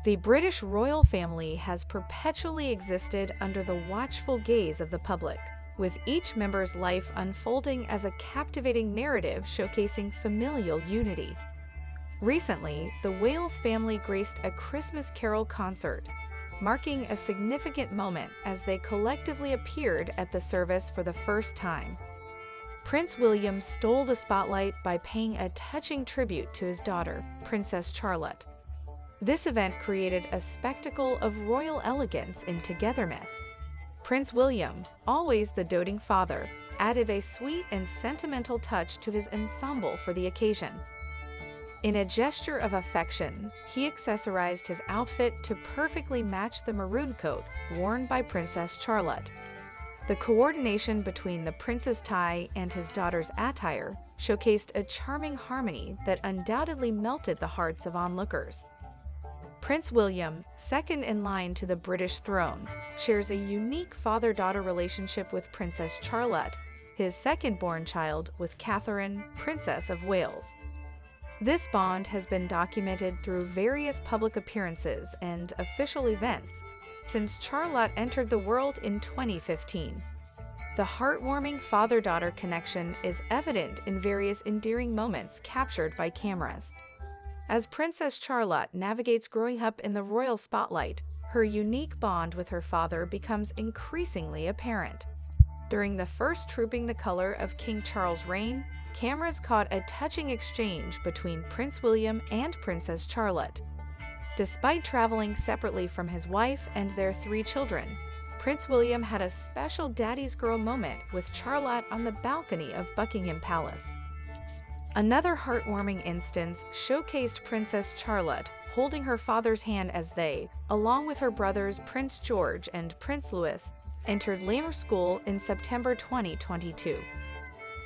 The British royal family has perpetually existed under the watchful gaze of the public, with each member's life unfolding as a captivating narrative showcasing familial unity. Recently, the Wales family graced a Christmas Carol concert, marking a significant moment as they collectively appeared at the service for the first time. Prince William stole the spotlight by paying a touching tribute to his daughter, Princess Charlotte. This event created a spectacle of royal elegance and togetherness. Prince William, always the doting father, added a sweet and sentimental touch to his ensemble for the occasion. In a gesture of affection, he accessorized his outfit to perfectly match the maroon coat worn by Princess Charlotte. The coordination between the prince's tie and his daughter's attire showcased a charming harmony that undoubtedly melted the hearts of onlookers. Prince William, second in line to the British throne, shares a unique father-daughter relationship with Princess Charlotte, his second-born child with Catherine, Princess of Wales. This bond has been documented through various public appearances and official events since Charlotte entered the world in 2015. The heartwarming father-daughter connection is evident in various endearing moments captured by cameras. As Princess Charlotte navigates growing up in the royal spotlight, her unique bond with her father becomes increasingly apparent. During the first Trooping the Color of King Charles' reign, cameras caught a touching exchange between Prince William and Princess Charlotte. Despite traveling separately from his wife and their 3 children, Prince William had a special daddy's girl moment with Charlotte on the balcony of Buckingham Palace. Another heartwarming instance showcased Princess Charlotte holding her father's hand as they, along with her brothers Prince George and Prince Louis, entered Lamer School in September 2022.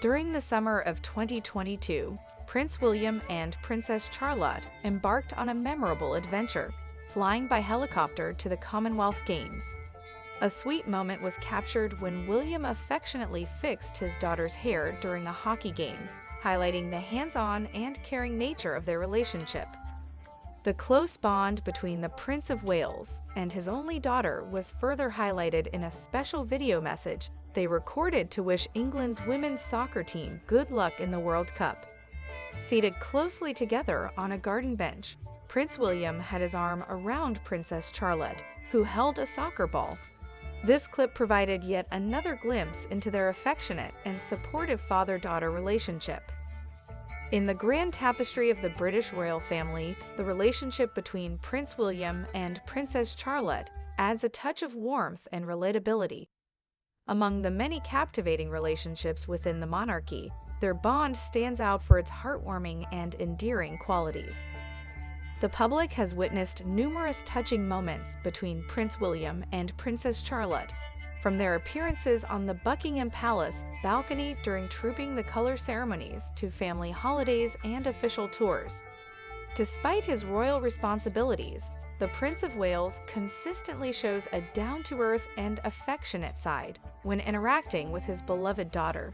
During the summer of 2022, Prince William and Princess Charlotte embarked on a memorable adventure, flying by helicopter to the Commonwealth Games. A sweet moment was captured when William affectionately fixed his daughter's hair during a hockey game, highlighting the hands-on and caring nature of their relationship. The close bond between the Prince of Wales and his only daughter was further highlighted in a special video message they recorded to wish England's women's soccer team good luck in the World Cup. Seated closely together on a garden bench, Prince William had his arm around Princess Charlotte, who held a soccer ball. This clip provided yet another glimpse into their affectionate and supportive father-daughter relationship. In the grand tapestry of the British royal family, the relationship between Prince William and Princess Charlotte adds a touch of warmth and relatability. Among the many captivating relationships within the monarchy, their bond stands out for its heartwarming and endearing qualities. The public has witnessed numerous touching moments between Prince William and Princess Charlotte, from their appearances on the Buckingham Palace balcony during Trooping the Color ceremonies to family holidays and official tours. Despite his royal responsibilities, the Prince of Wales consistently shows a down-to-earth and affectionate side when interacting with his beloved daughter.